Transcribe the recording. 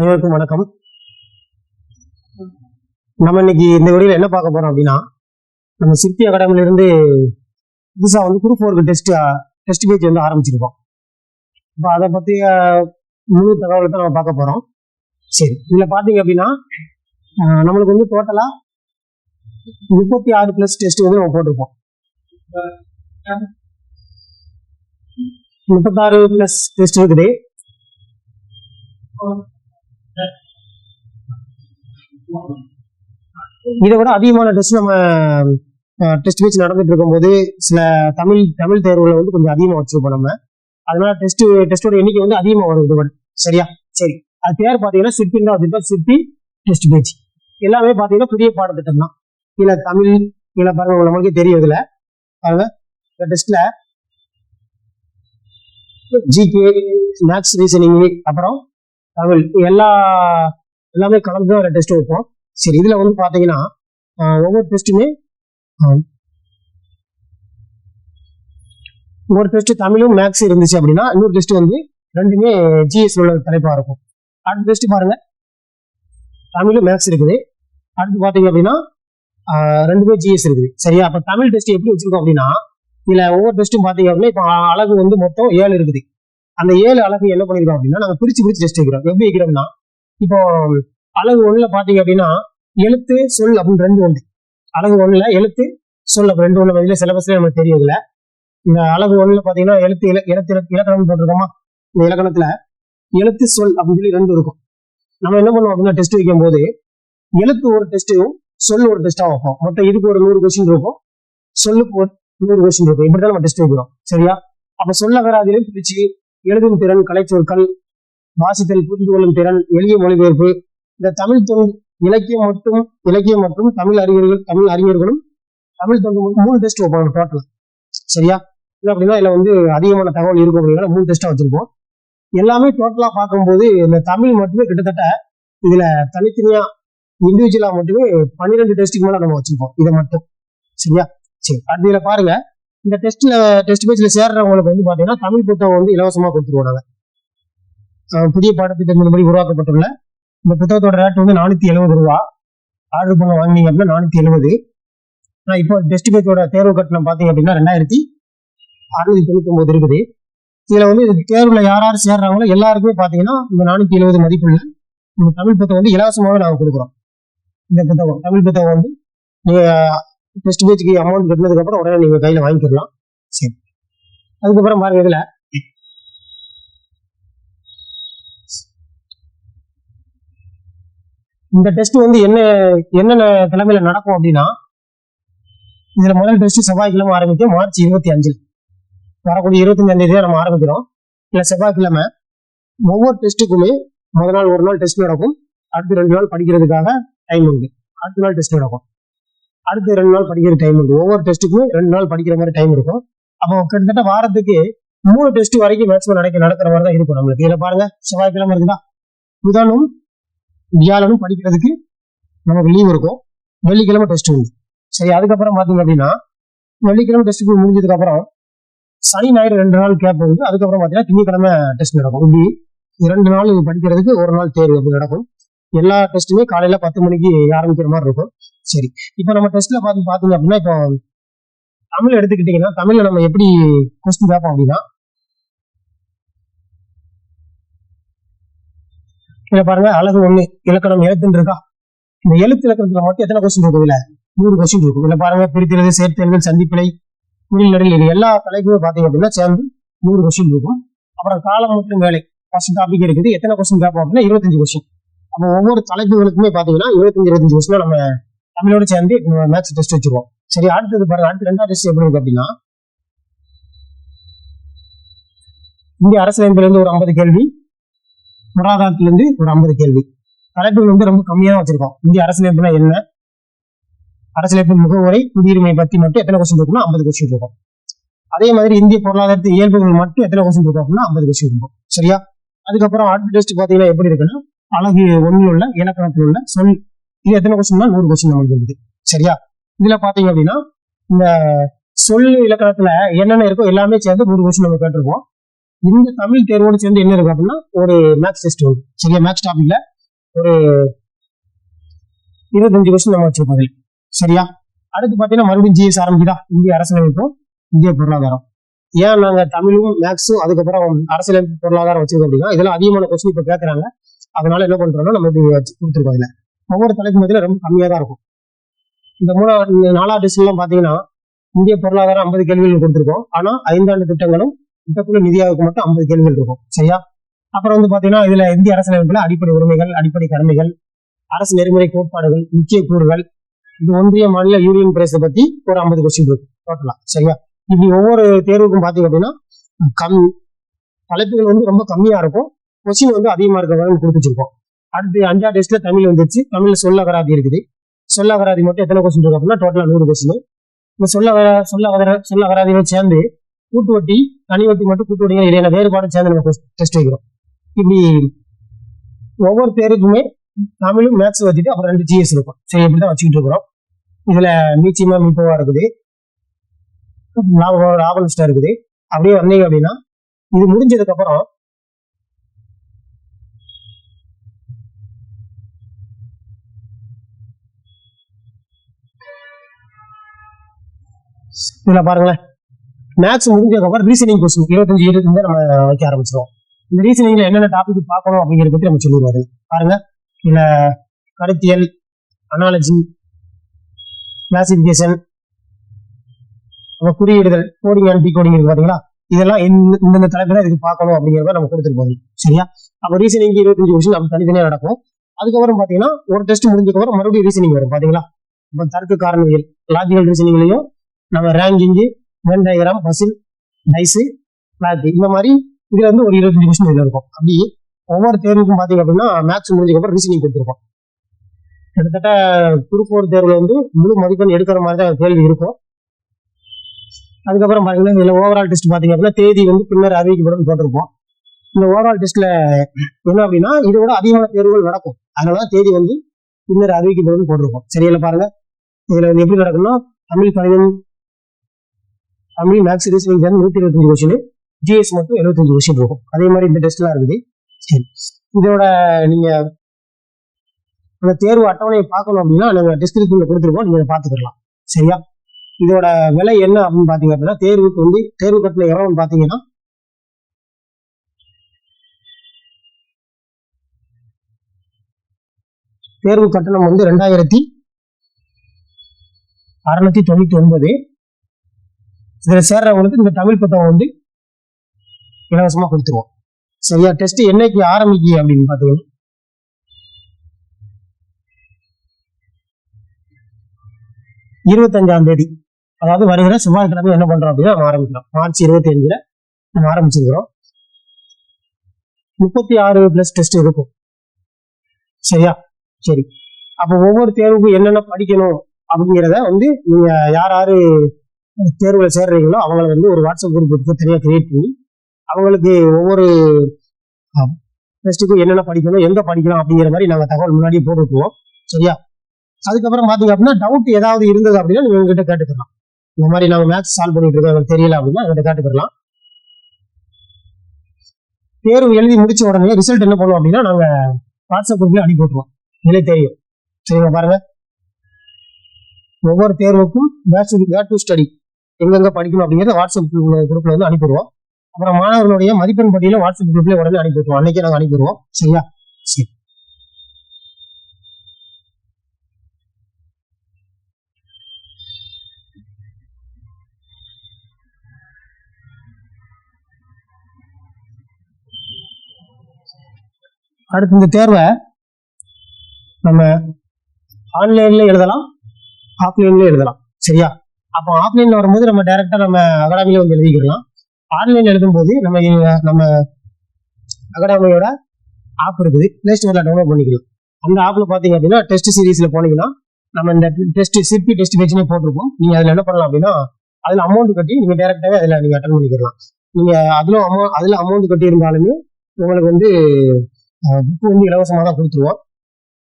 அனைவருக்கும் வணக்கம். நம்ம இன்னைக்கு இந்த வீடியோல என்ன பார்க்க போறோம் அப்படின்னா, நம்ம சிற்பி அகாடமில இருந்து புதுசா குரூப் 4 டெஸ்ட் பேஜ் ஆரம்பிச்சிருக்கோம். இப்போ அதை பத்தி முழு தகவலை தான் நம்ம பார்க்க போறோம். சரி, இதுல பாத்தீங்க அப்படின்னா நம்மளுக்கு டோட்டலா 36 பிளஸ் டெஸ்ட் நம்ம போட்டிருப்போம். 36 பிளஸ் டெஸ்ட் இருக்குது. இதை விட அதிகமான டெஸ்ட் நம்ம டெஸ்ட் பேஜ் நடந்துட்டு இருக்கும்போது சில தமிழ் தேர்வுல கொஞ்சம் அதிகமா வச்சிருப்போம் நம்ம. அதனால டெஸ்டோட எண்ணிக்கை அதிகமா வரும் இது. சரியா? சரி, அது பேர் பாத்தீங்கன்னா சிற்பி தான் வச்சிருப்போம். சிற்பி டெஸ்ட் பேஜ் எல்லாமே பாத்தீங்கன்னா புதிய பாடத்திட்டம் தான். இல்ல தமிழ் இல்ல பாருங்க, நம்மளுக்கே தெரியும். இதுல பாருங்க, இந்த டெஸ்ட்ல ஜிகே, மேத்ஸ், ரீசனிங், அப்புறம் தமிழ் எல்லாமே கலந்துதான் டெஸ்ட் வைப்போம். சரி, இதுல பாத்தீங்கன்னா ஒவ்வொரு டெஸ்ட்டுமே ஒரு டெஸ்ட் தமிழும் மேத்ஸ் இருந்துச்சு அப்படின்னா இன்னொரு டெஸ்ட் ரெண்டுமே ஜிஎஸ் உள்ள தலைப்பா இருக்கும். அடுத்த டெஸ்ட் பாருங்க, தமிழும் மேத்ஸ் இருக்குது. அடுத்து பாத்தீங்க அப்படின்னா ரெண்டுமே ஜிஎஸ் இருக்குது. சரியா? அப்ப தமிழ் டெஸ்ட் எப்படி வச்சிருக்கோம் அப்படின்னா, இதுல ஒவ்வொரு டெஸ்ட்டும் பாத்தீங்க அப்படின்னா இப்போ அழகு மொத்தம் 7 இருக்குது. அந்த 7 அழகு என்ன பண்ணிருக்கோம் அப்படின்னா நாங்க பிரிச்சு டெஸ்ட் வைக்கிறோம். எப்படி வைக்கிறோம்னா, இப்போ அழகு 1ல பாத்தீங்க அப்படின்னா எழுத்து சொல் அப்படின்னு 2 உண்டு. அழகு 1ல எழுத்து சொல் அப்படி 2 உள்ள சிலபஸ்ல நமக்கு தெரியும். இதுல இந்த அழகு 1ல பாத்தீங்கன்னா இலக்கணம் போட்டிருக்கோமா, இந்த இலக்கணத்துல எழுத்து சொல் அப்படின்னு சொல்லி 2 இருக்கும். நம்ம என்ன பண்ணுவோம் அப்படின்னா, டெஸ்ட் வைக்கும் போது எழுத்து ஒரு டெஸ்ட்டும் சொல் ஒரு டெஸ்டா வைப்போம். மொத்தம் இதுக்கு ஒரு 100 கொஸ்டின் இருக்கும், சொல்லுக்கு ஒரு 100 கொஸ்டின் இருக்கும். இப்படிதான் நம்ம டெஸ்ட் வைக்கிறோம். சரியா? அப்ப சொல்ல அகராதியிலும் பிரிச்சு எழுதும் திறன், கலைச்சொற்கள், வாசித்தல், புரிந்து கொள்ளும் திறன், எளிய மொழிபெயர்ப்பு, இந்த தமிழ் தொண்டு, இலக்கியம் மற்றும் தமிழ் அறிஞர்களும் தமிழ் தொண்டு 3 டெஸ்ட் வைப்பாங்க டோட்டல். சரியா? இல்லை அப்படின்னா இதுல அதிகமான தகவல் இருக்கும் அப்படின்னா 3 டெஸ்டா வச்சிருப்போம். எல்லாமே டோட்டலா பார்க்கும்போது இந்த தமிழ் மட்டுமே கிட்டத்தட்ட இதுல தனித்தனியா இண்டிவிஜுவலா மட்டுமே 12 டெஸ்ட்டுக்கு மேல நம்ம வச்சிருப்போம் இதை மட்டும். சரியா? சரி, அடுத்த இதுல பாருங்க, இந்த டெஸ்ட் பேஜ்ல சேர்றவங்களுக்கு பாத்தீங்கன்னா தமிழ் புத்தகம் இலவசமா கொடுத்துருவாங்க. புதிய பாடத்திட்டத்தின்படி உருவாக்கப்பட்டுள்ள இந்த புத்தகத்தோட ரேட் 470 ரூபா. ஆர்டர் பண்ண வாங்கினீங்க அப்படின்னா 470. நான் இப்போ டெஸ்ட் பேஜோட தேர்வு கட்டணம் பாத்தீங்க அப்படின்னா 2699 இருக்குது. இதுல தேர்வுல யார் சேர்றாங்களோ எல்லாருக்குமே பாத்தீங்கன்னா இந்த 470 மதிப்புள்ள இந்த தமிழ் புத்தகம் இலவசமாவே நாங்க கொடுக்குறோம். இந்த புத்தகம் தமிழ் புத்தகம் நீங்க டெஸ்ட் பேஜுக்கு அமௌண்ட் கட்டினதுக்கு அப்புறம் உடனே நீங்க கையில வாங்கிக்கலாம். சரி, அதுக்கப்புறம் பாருங்க, இதுல இந்த டெஸ்ட் என்னென்ன கிழமையில நடக்கும் அப்படின்னா, இதுல முதல் டெஸ்ட் செவ்வாய்க்கிழமை ஆரம்பிக்கும். மார்ச் 25 வரக்கூடிய 25ஆம் தேதி நம்ம ஆரம்பிக்கிறோம். இல்ல செவ்வாய்க்கிழமை ஒவ்வொரு டெஸ்ட்டுக்குமே முதல் நாள் ஒரு நாள் டெஸ்ட் நடக்கும். அடுத்து 2 நாள் படிக்கிறதுக்காக டைம் உண்டு. அடுத்த நாள் டெஸ்ட் நடக்கும். அடுத்து 2 நாள் படிக்கிற டைம் உண்டு. ஒவ்வொரு டெஸ்ட்டுக்குமே 2 நாள் படிக்கிற மாதிரி டைம் இருக்கும். அப்போ கிட்டத்தட்ட வாரத்துக்கு 3 டெஸ்ட் வரைக்கும் மேக்ஸிமம் நடக்கிற மாதிரி தான் இருக்கும் நம்மளுக்கு. இதுல பாருங்க, செவ்வாய்க்கிழமை இருக்குதா, புதனும் வியாழனும் படிக்கிறதுக்கு நமக்கு லீவ் இருக்கும். வெள்ளிக்கிழமை டெஸ்ட் உண்டு. சரி, அதுக்கப்புறம் பாத்தீங்க அப்படின்னா வெள்ளிக்கிழமை டெஸ்ட் முடிஞ்சதுக்கு அப்புறம் சனி ஞாயிறு 2 நாள் கேப் உண்டு. அதுக்கப்புறம் பாத்தீங்கன்னா திங்கக்கிழமை டெஸ்ட் நடக்கும். இப்படி 2 நாள் படிக்கிறதுக்கு 1 நாள் தேர்வு அப்படி நடக்கும். எல்லா டெஸ்ட்டுமே காலையில 10 மணிக்கு ஆரம்பிக்கிற மாதிரி இருக்கும். சரி, இப்போ நம்ம டெஸ்ட்ல பாத்தீங்க அப்படின்னா, இப்போ தமிழ் எடுத்துக்கிட்டீங்கன்னா தமிழ்ல நம்ம எப்படி கொஸ்டின் கேட்போம் அப்படின்னா, இதை பாருங்க, அழகு 1 இலக்கணம் எழுத்துன்னு இருக்கா. இந்த எழுத்து இலக்கணத்துல மட்டும் எத்தனை கொஸ்டின் இருக்கும்? இல்ல 100 கொஸ்டின் இருக்கும். இல்ல பாருங்க, பிரித்தெழுது, சேர்த்தெழுதல், சந்திப்பிழை, குடில் நடில், இது எல்லா தலைப்புமே பாத்தீங்க அப்படின்னா சேர்ந்து 100 கொஸ்டின் இருக்கும். அப்புறம் காலம் மற்றும் வேலை ஃபர்ஸ்ட் டாபிக் இருக்குது. எத்தனை கொஸ்டின் கேட்போம் அப்படின்னா 25 கொஸ்டின். அப்போ ஒவ்வொரு தலைப்புகளுக்குமே பாத்தீங்கன்னா 25 கொஸ்டின் நம்ம தமிழோட சேர்ந்து மேத்ஸ் டெஸ்ட் வச்சிருவோம். சரி, அடுத்தது பாருங்க, அடுத்து 2வது டெஸ்ட் எப்படி இருக்கு அப்படின்னா, இந்திய அரசியலமைப்புல இருந்து ஒரு 50 கேள்வி, பொருளாதாரத்துல இருந்து ஒரு 50 கேள்வி. தலைப்புகள் ரொம்ப கம்மியா தான் வச்சிருக்கோம். இந்திய அரசியலமைப்புனா என்ன, அரசியலமைப்பு முகவுரை, குடியுரிமை பத்தி மட்டும் எத்தனை கொஸ்டின் இருக்குன்னா 50 கொஸ்டின் இருக்கும். அதே மாதிரி இந்திய பொருளாதாரத்து இயல்புகள் மட்டும் எத்தனை கொஸ்டின் இருக்கும் அப்படின்னா 50 கொஸ்டின் இருக்கும். சரியா? அதுக்கப்புறம் அடுத்த டெஸ்ட் பாத்தீங்கன்னா எப்படி இருக்குன்னா, அழகு 1ல் உள்ள இலக்கணத்தில் உள்ள சொல், இது எத்தனை கொஸ்டின்னா 100 கொஸ்டின் நமக்கு இருக்குது. சரியா? இதுல பாத்தீங்க அப்படின்னா இந்த சொல் இலக்கணத்துல என்னென்ன இருக்கோ எல்லாமே சேர்ந்து 100 கொஸ்டின் நம்ம கேட்டிருக்கோம். இந்த தமிழ் தேர்வோடு சேர்ந்து என்ன இருக்கு அப்படின்னா ஒரு மேத்ஸ் டெஸ்ட் வரும். சரியா? மேத்ஸ் டாபிக்ல ஒரு 25 கொஸ்டின் நம்ம வச்சிருப்போம். சரியா? அடுத்து பாத்தீங்கன்னா மறுபடியும் ஜிஎஸ் ஆரம்பிக்குதா, இந்திய அரசியலமைப்பும் இந்திய பொருளாதாரம். ஏன் நாங்க தமிழும் மேக்ஸும் அதுக்கப்புறம் அரசியலமைப்பு பொருளாதாரம் வச்சிருக்கோம் அப்படின்னா, இதெல்லாம் அதிகமான கொஸ்டின் இப்ப கேட்கறாங்க. அதனால என்ன பண்றோம்னா நம்ம இப்படி கொடுத்துருக்கோம். இதுல ஒவ்வொரு தலைப்பு மத்தியில ரொம்ப கம்மியா தான் இருக்கும். இந்த 4வது டெஸ்ட் எல்லாம் பாத்தீங்கன்னா இந்திய பொருளாதாரம் 50 கேள்விகள் கொடுத்துருக்கோம். ஆனா 5 ஆண்டு திட்டங்களும் திட்டக்குழு நிதியாவுக்கு மட்டும் 50 கேள்விகள் இருக்கும். சரியா? அப்புறம் வந்து பாத்தீங்கன்னா இதுல இந்திய அரசியலமைப்புல அடிப்படை உரிமைகள், அடிப்படை கடமைகள், அரசு நெறிமுறை கோட்பாடுகள், முக்கிய கூறுகள், இது ஒன்றிய மாநில யூனியன் பிரதேச பத்தி ஒரு 50 கொஸ்டின் இருக்கு டோட்டலா. சரியா? இப்படி ஒவ்வொரு தேர்வுக்கும் பாத்தீங்க அப்படின்னா தலைப்புகள் வந்து ரொம்ப கம்மியா இருக்கும், கொஸ்டின் வந்து அதிகமா இருக்கிற கொடுத்துருக்கோம். அடுத்து 5வது டெஸ்ட்ல தமிழ் வந்துருச்சு. தமிழ்ல சொல்லகராதி இருக்குது. சொல்லகராதி மட்டும் எத்தனை கொஸ்டின் இருக்கு அப்படின்னா டோட்டலா 100 கொஸ்டின். இந்த சொல்லகராதியோட சேர்ந்து கூட்டு வட்டி, தனி வட்டி மட்டும் கூட்டு வட்டிகள் இடையில வேறுபாடு சேர்ந்து நம்ம டெஸ்ட் வைக்கிறோம். இப்படி ஒவ்வொரு தேர்வுக்குமே தமிழும் மேக்ஸ் வச்சுட்டு அப்புறம் 2 ஜிஎஸ் இருக்கும். சரி, இப்படிதான் வச்சுக்கிட்டு இருக்கிறோம். இதுல மீச்சியமா மீப்போவா இருக்குது, லாபனிஸ்டா இருக்குது. அப்படியே வந்தீங்க அப்படின்னா இது முடிஞ்சதுக்கு அப்புறம் இதுல பாருங்களேன், மேக்ஸ் முடிஞ்சதுக்கு அப்புறம் ரீசனிங் கொஸ்டின் 25 நம்ம வைக்க ஆரம்பிச்சிடும். இந்த ரீசனிங்ல என்னென்ன டாபிக் பார்க்கணும் அப்படிங்கிறத பத்தி நம்ம சொல்லிடுவோம். பாருங்க, இதுல கருத்தியல், அனாலஜி, கிளாசிபிகேஷன், குறியீடுகள், கோடிங் அண்ட் டிகோடிங் இருக்கு பாத்தீங்களா, இதெல்லாம் இந்த தலைப்புல இதுக்கு பார்க்கணும் அப்படிங்கிறத நம்ம கொடுத்துருப்போம். சரியா? அப்ப ரீசனிங் 25 கொஸ்டின் அப்படி தனித்தனியா நடக்கும். அதுக்கப்புறம் பாத்தீங்கன்னா ஒரு டெஸ்ட் முடிஞ்சதுக்கு அப்புறம் மறுபடியும் ரீசனிங் வரும் பாத்தீங்களா. இப்ப தர்க்க காரணிகள், லாஜிக்கல் ரீசனிங்லயும் நம்ம ranking, Venn diagram, puzzle, dice, block, இந்த மாதிரி இதுல இருந்து ஒரு 25 கொஸ்டின் இதுல இருக்கும். அப்படி ஒவ்வொரு தேர்வுக்கும் பாத்தீங்க அப்படின்னா மேக்ஸ் முடிஞ்சதுக்கு அப்புறம் ரீசனிங் கொடுத்துருக்கோம். கிட்டத்தட்ட குரூப் 4 தேர்வுல வந்து முழு மதிப்பெண் எடுக்கிற மாதிரி தான் கேள்வி இருக்கும். அதுக்கப்புறம் பாத்தீங்கன்னா இதுல ஓவரால் டெஸ்ட் பாத்தீங்க அப்படின்னா தேதி வந்து பின்னர் அறிவிக்கப்படும் போட்டிருப்போம். இந்த ஓவரால் டெஸ்ட்ல என்ன அப்படின்னா இதோட அதிகமான தேர்வுகள் நடக்கும். அதனாலதான் தேதி வந்து பின்னர் அறிவிக்கப்படும் போட்டிருப்போம். சரியில்ல பாருங்க, இதுல வந்து எப்படி நடக்கும்னா தமிழ், கணிதம், Tamil, maths, reasoning 125 question, GS மட்டும் 75 கொஸ்டின் இருக்கும். அதே மாதிரி இந்த டெஸ்ட் எல்லாம் இருக்குது. சரி, இதோட நீங்க அந்த தேர்வு அட்டவணையை பார்க்கணும் அப்படின்னா நாங்க டிஸ்கிரிப்ஷன்ல கொடுத்துருக்கோம், நீங்க பார்த்துக்கலாம். சரியா? இதோட விலை என்ன அப்படின்னு பாத்தீங்க அப்படின்னா தேர்வுக்கு வந்து தேர்வு கட்டணம் எவ்வளவுன்னு பாத்தீங்கன்னா தேர்வு கட்டணம் வந்து 2699. இதுல சேர்றவங்களுக்கு இந்த தமிழ் புத்தகம் வந்து இலவசமா கொடுத்துருவோம். சரியா? டெஸ்ட் என்னைக்கு ஆரம்பிக்கு அப்படின்னு பாத்தீங்கன்னா 25ஆம் தேதி, அதாவது வருகிற செவ்வாய்க்கிழமை என்ன பண்றோம் அப்படின்னா நம்ம ஆரம்பிக்கிறோம். மார்ச் 25 நம்ம ஆரம்பிச்சிருக்கிறோம். 36+ டெஸ்ட் இருக்கும். சரியா? சரி, அப்ப ஒவ்வொரு தேர்வுக்கும் என்னென்ன படிக்கணும் அப்படிங்கிறத வந்து நீங்க யாரு தேர்வுல சேர்றீங்களோ அவங்களை வந்து ஒரு வாட்ஸ்அப் குரூப் தனியா கிரியேட் பண்ணி அவங்களுக்கு ஒவ்வொரு டெஸ்ட்டுக்கும் என்னென்ன படிக்கணும், எங்க படிக்கலாம் அப்படிங்கிற மாதிரி நாங்க தகவல் முன்னாடியே போட்டுக்குவோம். சரியா? அதுக்கப்புறம் பாத்தீங்க அப்படின்னா டவுட் ஏதாவது இருந்தது அப்படின்னா நீங்க எங்ககிட்ட கேட்டுக்கலாம். இந்த மாதிரி நாங்க மேக்ஸ் சால்வ் பண்ணிட்டு இருக்கோம், எனக்கு தெரியல அப்படின்னா எங்கிட்ட கேட்டுக்கலாம். தேர்வு எழுதி முடிச்ச உடனே ரிசல்ட் என்ன பண்ணுவோம் அப்படின்னா நாங்க வாட்ஸ்அப் குரூப்ல அனுப்பி விட்டுருவோம். நிலை தெரியும். சரிங்க, பாருங்க, ஒவ்வொரு தேர்வுக்கும் வேர் டு ஸ்டடி எங்கெங்க படிக்கணும் அப்படிங்கிறத வாட்ஸ்அப் குரூப்ல வந்து அனுப்பிடுவோம். அப்புறம் மாணவர்களுடைய மதிப்பெண் பட்டியல வாட்ஸ்அப் குரூப்ல உடனே அனுப்பிடுவோம். அன்னைக்கே நாங்க அனுப்பிடுவோம். சரியா? சரி, அடுத்து இந்த தேர்வை நம்ம ஆன்லைன்ல எழுதலாம், ஆஃப்லைன்ல எழுதலாம். சரியா? அப்போ ஆஃப்லைன்ல வரும்போது நம்ம டைரக்டா நம்ம அகாடமியில வந்து எழுதிக்கலாம். ஆன்லைன்ல எழுதும் போது நம்ம அகாடமியோட ஆப் இருக்குது, பிளே ஸ்டோர்ல டவுன்லோட் பண்ணிக்கலாம். அந்த ஆப்ல பாத்தீங்க அப்படின்னா டெஸ்ட் சீரீஸ்ல போனீங்கன்னா நம்ம இந்த டெஸ்ட் சிற்பி டெஸ்ட் பேஜ்னே போட்டிருப்போம். நீங்க அதுல என்ன பண்ணலாம் அப்படின்னா அதுல அமௌண்ட் கட்டி நீங்க டைரக்டாவே அதுல நீங்க அட்டன் பண்ணிக்கலாம். நீங்க அதுல அமௌண்ட் கட்டி இருந்தாலுமே உங்களுக்கு வந்து புக் வந்து இலவசமா தான் கொடுத்துருவோம்.